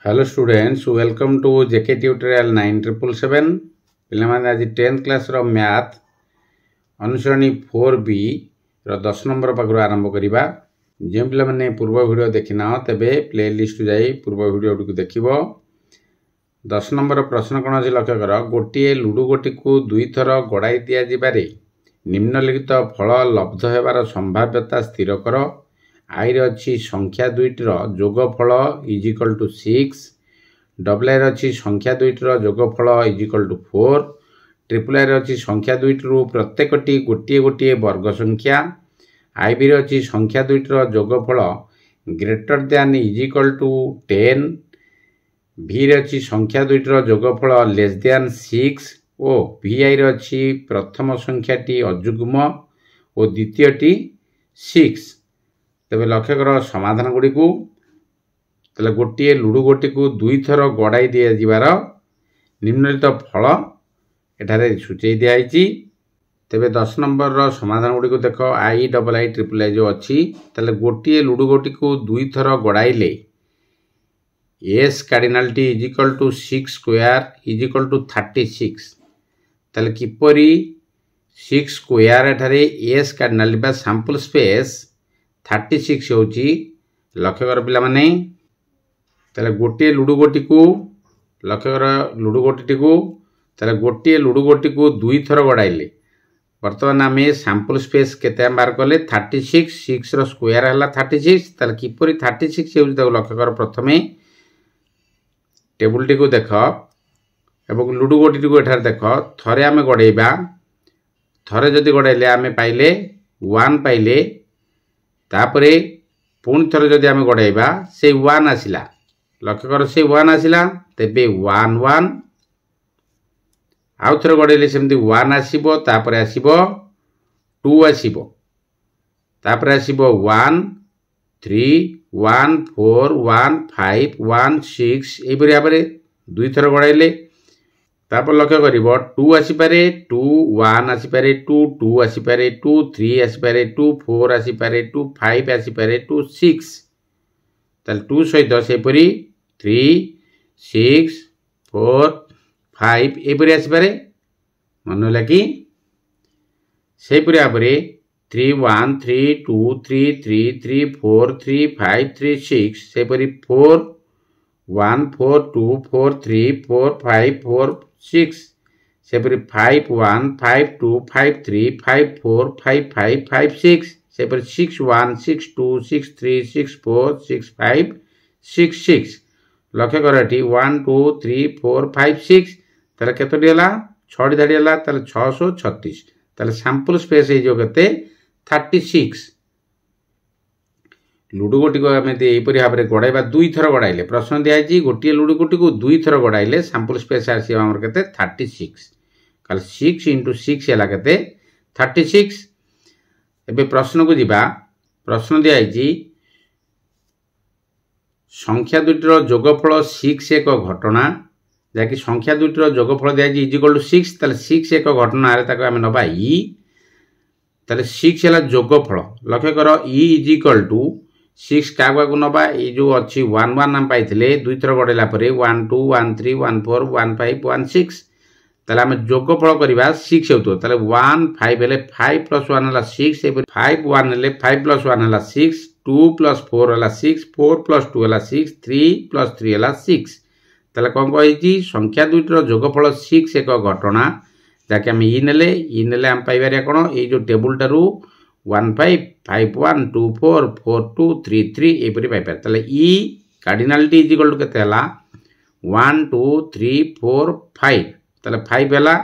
Hello students, welcome to JK Tutorial 9777. पिलामाने आज 10th class रो math अनुसरणी 4B रो 10 number पाखरु आरंभ करिबा। जे पिलामाने पूर्व वीडियो देखिना तबे प्लेलिस्ट जाई पूर्व वीडियो को देखिबो। 10 नंबर प्रश्न कोन अछि लक्ष्य कर। गोटिए लुडु गोटी को दुई थर गड़ाई दिया जिबारे निम्नलिखित फल लब्ध हेबार संभाव्यता स्थिर कर। आई अच्छी संख्या दुईटर जोगफल इज इक्वल टू 6, डबल आई अच्छी संख्या दुईटर जोगफल इज इक्वल टू 4, ट्रिपल आई अच्छी संख्या दुईटर प्रत्येकटी गोटे गोटे वर्ग संख्या, आई बी अच्छी संख्या दुईटर जोगफल greater than is equal to 10, भी अच्छी संख्या दुईटर जोगफल लेस दैन 6 और भी आई अच्छी प्रथम संख्याटी अजुग्म और द्वितीयटी 6। तबे लक्ष्य कर समाधान गुड़ी को तले गोटे लुडु गोटी को दुई थर गड़ाई दिया जिबार निम्नलिखित फल एठारे सूचई दिखाई। तबे 10 नंबर रो समाधान गुड़ी को देख I double I triple I जो अच्छी तले गोटे लुडु गोटी को दुई थर गड़ाइले S cardinality is equal to 6 square is equal to 36। तले किपरि 6 स्क्वायर एठारे एस कार्डिनालिटी बा सैंपल स्पेस 36 होची लक्ष्य कर पिला माने तले गोटे लुडु गोटी को लक्ष्य कर लुडु गोटी को तले गोटे लुडु गोटी को दुई थर गड़ाइले वर्तमान आम सैंपल स्पेस केते बार कले 36 6 रो स्क्वायर हला 36 तले किपरि 36 होची ताको लक्ष्य कर। प्रथमे टेबुल टी को देख एवं लुडु गोटी को एठार देख थरे आमे गड़ाइबा थरे जदि गड़ाइले आमे पाइले 1 पाइले तापरे पुणी थर जदि आमे गड़ाइबा से 1 आसिला लक्ष्य कर से 1 आसिला तेबे 1 1 आउ थर गड़ाइले सेमती 1 आसीबो तापरे आसीबो 2 आसीबो तापरे आसीबो 1 3 1 4 1 5 1 6 एपरि भाबरे दुई थर गड़ाइले तापर लक्ष्य करिबो 2 आसीपारे 2 1 आसीपारे 2 2 आसीपारे 2 3 आसीपारे 2 4 आसीपारे 2 5 आसीपारे 2 6 ताल 2 सहित सेपरी 3 6 4 5 एपरि आसीपारे मन लगी सेपरि भाबरे 3 1 3 2 3 3 3 4 3 5 3 6 सेपरि 4 1 4 2 4 3 4 5 4 6 सेपरि 5 1 5 2 5 3 5 4 5 5 5 6 सेपरि 6 1 6 2 6 3 6 4 6 5 6 6 लक्ष्य करटी 1 2 3 4 5 6 ताले केतोटी हला 6 धाडी हला ताले 636 ताले सैंपल स्पेस हे जो केते 36। लुडु गोटी को आम यहपरि भाव में गड़ाइबा दुई थर गड़ाइले प्रश्न दिखाई गोटे लुडु गोटी को दुई थर गड़ाइले सैंपल स्पेस आसर के 36 कल 6 इंटू 6 है के 36। एबे प्रश्न को जीवा प्रश्न दिखाई संख्या दुईटर जोगफल 6 एक घटना जहाँकि संख्या दुईटर जोगफल दिखाई इज इक्वल टू 6 ताले 6 एक घटना आम नवा ई ताले 6 है जोगफल लक्ष्य कर ई इज इक्वल टू 6 क्या नवा ये जो अच्छी 1 1 आम पाई दुई थर गड़ेला 1 2 1 3 1 4 1 5 1 6 ताले आम जोगफल करवा 6 हो 1 5 हेले 5 प्लस 1 है 6 5 1 हेले 5 प्लस 1 है 6 2 प्लस 4 है 6 4 प्लस 2 है 6 3 प्लस 3 है 6 ताले कौन कही संख्या दुईटर जोगफल 6 एक घटना जहाँकि आम ई नेले आम पाइबार कौन ये जो टेबुल टारू 1 5 5 1 2 4 4 2 3 3 एपरि पाइपर ताले ई कार्डिनालिटी इज इक्वल टू केते हला 1 2 3 4 5 ताले 5 हला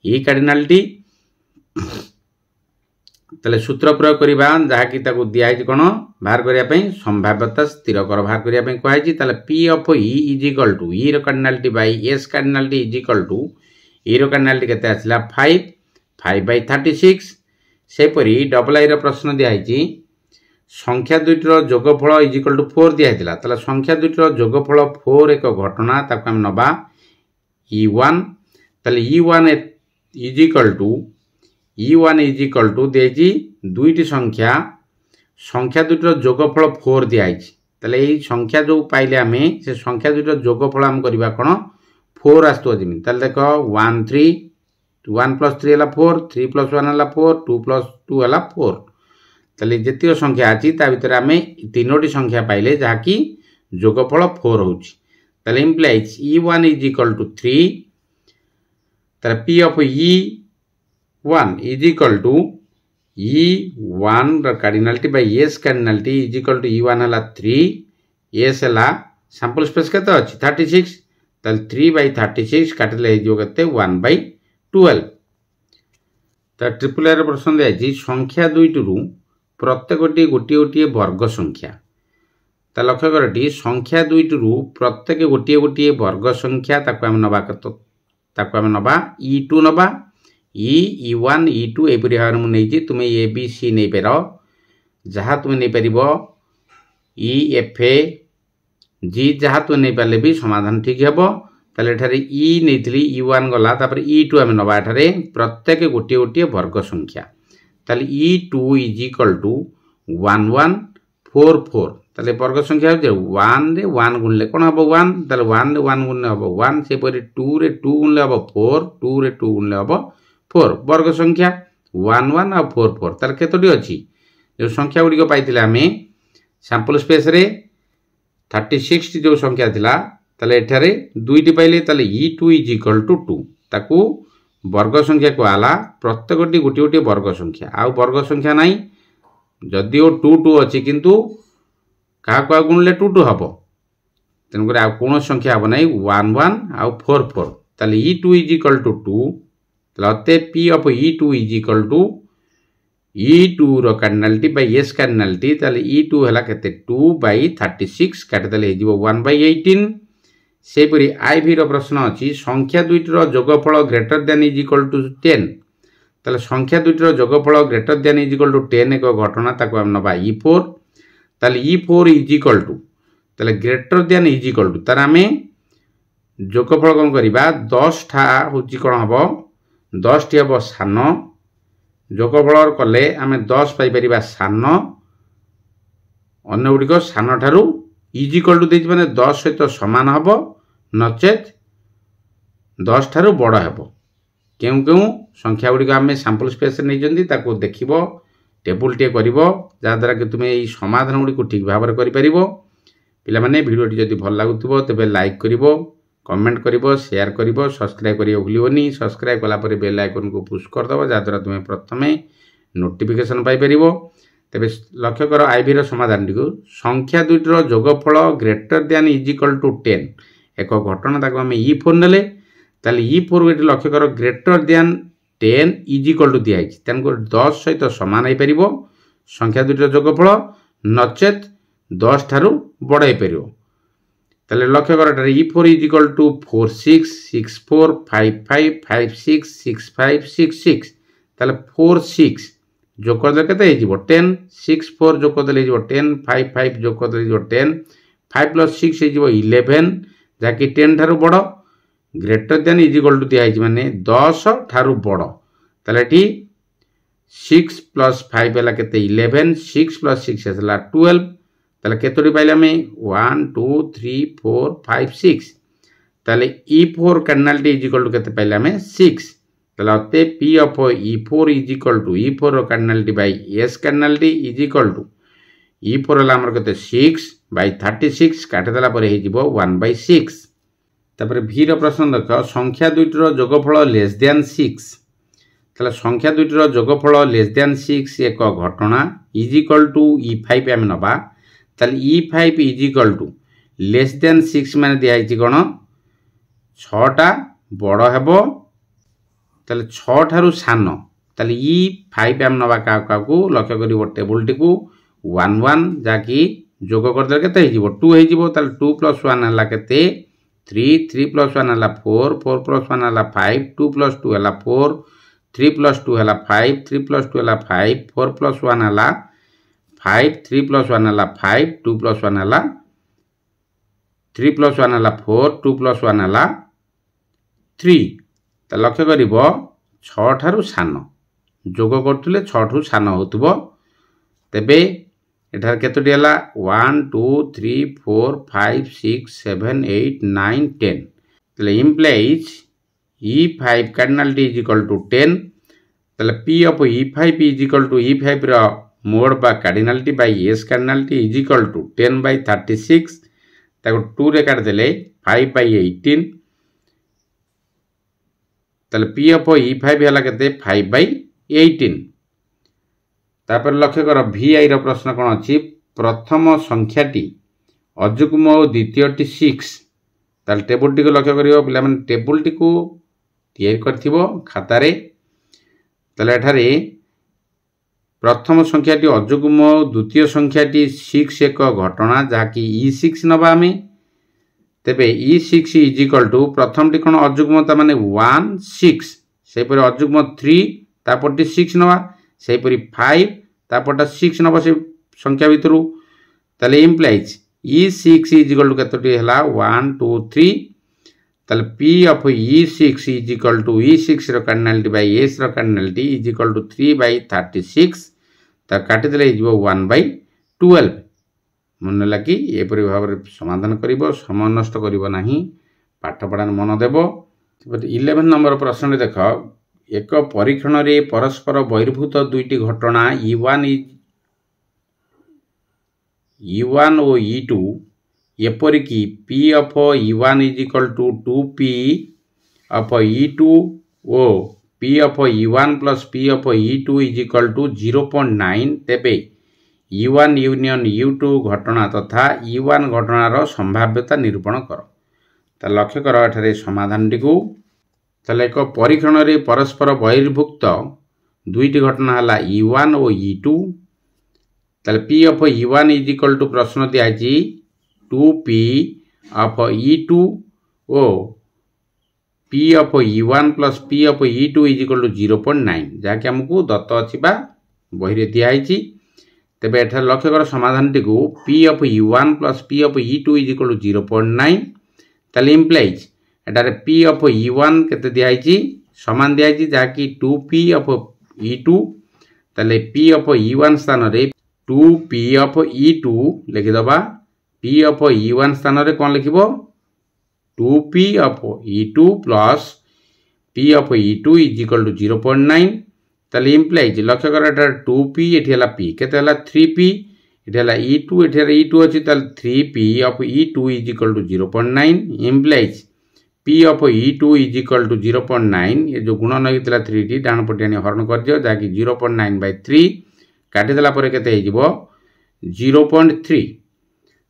ई कार्डिनालिटी ताले सूत्र प्रयोग करिबा जहाँकि ताको दिया है कोन बाहर करिया पई संभाव्यता स्थिर कर बाहर करिया पई कहै छि ताले p of e is equal to e row cardinality by s cardinality is equal to e row cardinality केते आसिला 5 5 बाय 36। सेपरी डबल आई प्रश्न दिखाई संख्या दुईटर जोगफल इज इक्वल टू 4 दिखाई ताले संख्या दुईटर जोगफल 4 एक घटना ताको हम नबा e1 ताले e1 इज इक्वल टू देजी दुईटी संख्या संख्या दुईटर जोगफल 4 दिखाई ताले यही संख्या जो पाइले आमे से संख्या दुईटर जोगफल आम करबा कोन 4 आस्तो जिमि ताले देखो 1 3 1 + 3 हला 4 3 + 1 हला 4 2 + 2 हला 4 ताले जतियो संख्या अछि ता भितर आमे तीनोटी संख्या पाइले जहा कि जोगफल 4 होउची ताले इम्प्लाइज e1 = 3 ताले p of e1 = e1 ର cardinality by s cardinality = e1 हला 3 s हला sample space केते अछि 36 ताले 3/36 काटले जो केते 1/12 ता ट्रिपल एर प्रश्न दे अछि संख्या दुईटरू प्रत्येकटी गोटी गोटी वर्ग संख्या ता लक्ष्य करटी संख्या दुईटरू प्रत्येक गोटी गोटी वर्ग संख्या ताको हम नबा ताको हम नबा e2 नबा e1 e2 एपरि हार मु नै जे तुमे a b c नै पेरो जहा तुमे नै परिबो e f g जहा तु नै पाले भी समाधान ठीक हेबो ताले एठारे e नैतली e1 गला तापर e2 हम नबा एठारे प्रत्येक गोटी गोटी वर्ग संख्या ताले e2 = 1 1 4 4 ताले वर्ग संख्या जे 1 रे 1 गुणले कोन हबो 1 ताले 1 रे 1 गुणले हबो 1 से परे 2 रे 2 गुणले हबो 4 2 रे 2 गुणले हबो 4 वर्ग संख्या 1 1 और 4 4 ताले केतोटी अछि जो संख्या गुडी को पाइतिले हमें सैंपल स्पेस रे 36 जो संख्या थिला ताले एठारे दुईटी पाइले ताले e2 = 2 ताकू वर्ग संख्या को आला प्रत्येकटी गोटी गोटी वर्ग संख्या आ वर्ग संख्या नाही जदिओ 2 2 अछि किंतु का को गुणले 2 2 हबो तन करे आ कोन संख्या हबो नाही 1 1 आ 4 4 ताले e2 = 2 ताले p of e2 = e2 row cardinality by s cardinality ताले e2 हला केते 2/36 काट देले हे जिवो 1/18 से परी iv रो प्रश्न अछि संख्या दुईटर जोगफल ग्रेटर देन = 10 ताले संख्या दुईटर जोगफल ग्रेटर देन = 10 एक घटना ताको हम नबा e4 ताले e4 = ताले ग्रेटर देन = तार हमें जोगफल कोन करिबा 10 ठा होची कोन हबो 10 टी हबो सानो जोगफल कले आमे 10 पाई परिबा सानो अन्य गुडी को सानो ठारू = देज माने 10 सहित समान हबो नचेत 10 ठारू बड़ हबो केउ केउ संख्या गुडी को आमे सैंपल स्पेस नै जंदी ताको देखिबो टेबल टे करिवो जा द्वारा कि तुमे ई समाधान गुडी को ठीक भाबर करि परिबो पिला माने वीडियो टी जदी भल लागुतबो तबे लाइक करिवो कमेंट करिवो शेयर करिवो सब्सक्राइब करियो भूलिवोनी सब्सक्राइब कला परे बेल आइकन को पुश कर दबो जा द्वारा तुमे प्रथमे नोटिफिकेशन पाई परिबो तबे लक्ष्य करो आईवी रो समाधान टी को संख्या दुईटर जोगफल ग्रेटर देन = 10 एक घटना ताको हम e4 नेले ताले e4 एटी लक्ष्य करो ग्रेटर देन 10 = दिया हिच तन को 10 सहित समान हे परिबो संख्या दुईटर जोगफल नचेत 10 ठारू बड़ हे परिबो ताले लक्ष्य करो तारे e4 = 4 6 6 4 5 5 5 6 6 5 6 6 ताले 4 6 जो कर दे केते हे जिवो 10 6 4 जो कर दे हे जिवो 10 5 5 जो कर दे हे जिवो 10 5 + 6 हे जिवो 11 जाकी 10 ठारू बड़ ग्रेटर देन = दिया हिच माने 10 ठारू बड़ ताले ठी 6 + 5 हला केते 11 6 + 6 हला 12 ताले केतोडी पाइले हमें 1 2 3 4 5 6 ताले e4 cardinality = केते पाइले हमें 6 ताले अते p of e4 = e4 row cardinality by s cardinality = e4 हला हमर केते 6/36 काट देला परे हे जिवो 1/6 तापर v रो प्रश्न देखो संख्या दुईटर जोगफल लेस देन 6 ताले संख्या दुईटर जोगफल लेस देन 6 एक घटना = e5 हम नबा ताले e5 = लेस देन 6 माने दिया हिची कोन 6 टा बड़ हेबो ताले 6 ठारू सानो ताले e5 हम नबा का को लक्ष्य करिवो टेबल टी को 1 1 जाकी जोग कर दे केते हिजिवो 2 हिजिवो ताले 2 + 1 हला केते 3 3 + 1 हला 4 4 + 1 हला 5 2 + 2 हला 4 3 + 2 हला 5 3 + 2 हला 5 4 + 1 हला 5 3 + 1 हला 5 2 + 1 हला 3 + 1 हला 4 2 + 1 हला 3 त लक्ष्य करिवो 6 ठारू सानो जोग करथले 6 ठू सानो होतबो तेबे एठार केतोटी हला 1 2 3 4 5 6 7 8 9 10 तले implies E5 cardinality is equal to 10 तले P of E5 is equal to E5 row मोड बा cardinality by S cardinality is equal to 10 by 36 ताको 2 रे काट देले 5 by 18 तले P of E5 हला केते 5 by 18 तापर लक्ष्य कर VI रो प्रश्न कोन अछि प्रथम संख्याटी अजुग्म और द्वितीयटी 6 ताल टेबल टी को लक्ष्य करियो पिला माने टेबल टी को तैयार करथिबो खाता रे ताले एठारे प्रथम संख्याटी अजुग्म और द्वितीय संख्याटी 6 एक घटना जाकी E6 नबा आमे तेबे E6 इज इक्वल टू प्रथम टी कोन अजुग्म ता माने 1 6 सेहि परि अजुग्म 3 तापरटी 6 नबा सेहि परि 5 तापरटा 6 नबा से संख्या भितरु ताले implies E6 is equal to केतोटी हला 1 2 3 ताले P of E6 is equal to E6 रो कार्डिनलिटी बाय S रो cardinality is equal to 3 by 36 ता काटि देले इजबो 1 by 12 मन लागी एपरि भाबरे समाधान करिवो समय नष्ट करिवो नाही पाठ पढान मन देबो 11 नंबर प्रश्न देख एक परीक्षण रे परस्पर बहिर्भूत दुईटी घटना E1 और E2 एपरिकी P of E1 is equal to 2P of E2 और P of E1 plus P of E2 is equal to 0.9 तेबे E1 यूनियन U2 घटना तथा E1 घटनार संभाव्यता निरूपण कर ता लक्ष्य कर एठारे समाधान टिकु तले एक परीक्षण रे परस्पर बहिर्भूत दुईटी घटना हला E1 और E2 तले P of E1 is equal to प्रश्न दिया जी 2P of E2 और P of E1 plus P of E2 is equal to 0.9 जाके हमकु दत्त अछि बा बहि रे दिया आइछि तेबे एठा लक्ष्य कर समाधान टिकु P of E1 plus P of E2 is equal to 0.9 तले इम्प्लाइज एटारे P of E1 केते दिया आइछि समान दिया आइछि जाकी 2P of E2 तले P of E1 स्थान रे 2P of E2 लिखि दबा P of E1 स्थान रे कोन लिखिबो 2P of E2 plus P of E2 is equal to 0.9 तले इम्प्लाइज लक्ष्य कर एटा 2P एठी हला P केते हला 3P एठी हला E2 एठी हला E2 अछि तले 3P of E2 is equal to 0.9 implies P of E2 is equal to 0.9 ये जो गुणन होइतला 3D डान पटियानी हरण कर दियो जाकी 0.9 by 3 काटि देला परे केते हे जिवो 0.3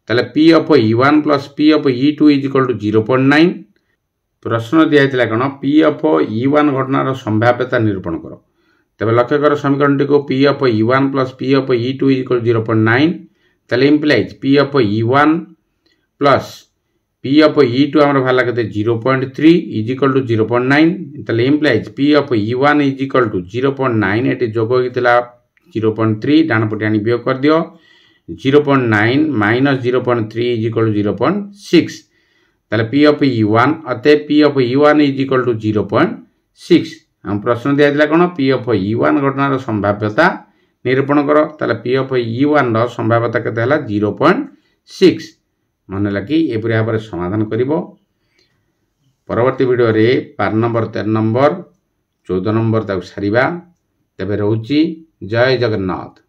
तले P of E1 plus P of E2 is equal to 0.9 प्रश्न दिया हितला कोन P of E1 घटनार संभाव्यता निरूपण करो तबे लक्ष्य कर समीकरण टिको P of E1 plus P of E2 is equal to 0.9 तले implies P of E1 plus P of E2 हमर भाला केते 0.3 is equal to 0.9 तले implies P of E1 is equal to 0.9 eighty जोग होइतला 0.3 डान पटियानी वियोग कर दियो 0.9 minus 0.3 is equal to 0.6 तले P of E1 अते P of E1 is equal to 0.6 हम प्रश्न दिया दिला कोन P of E1 घटनार संभाव्यता निरूपण करो तले P of E1 रो संभाव्यता केते हला 0.6 मन लागी एपरि भाबरे समाधान करिवो परवर्ती वीडियो रे 5 नंबर 13 नंबर 14 नंबर ताक सारिबा तबे रहउची जय जगन्नाथ।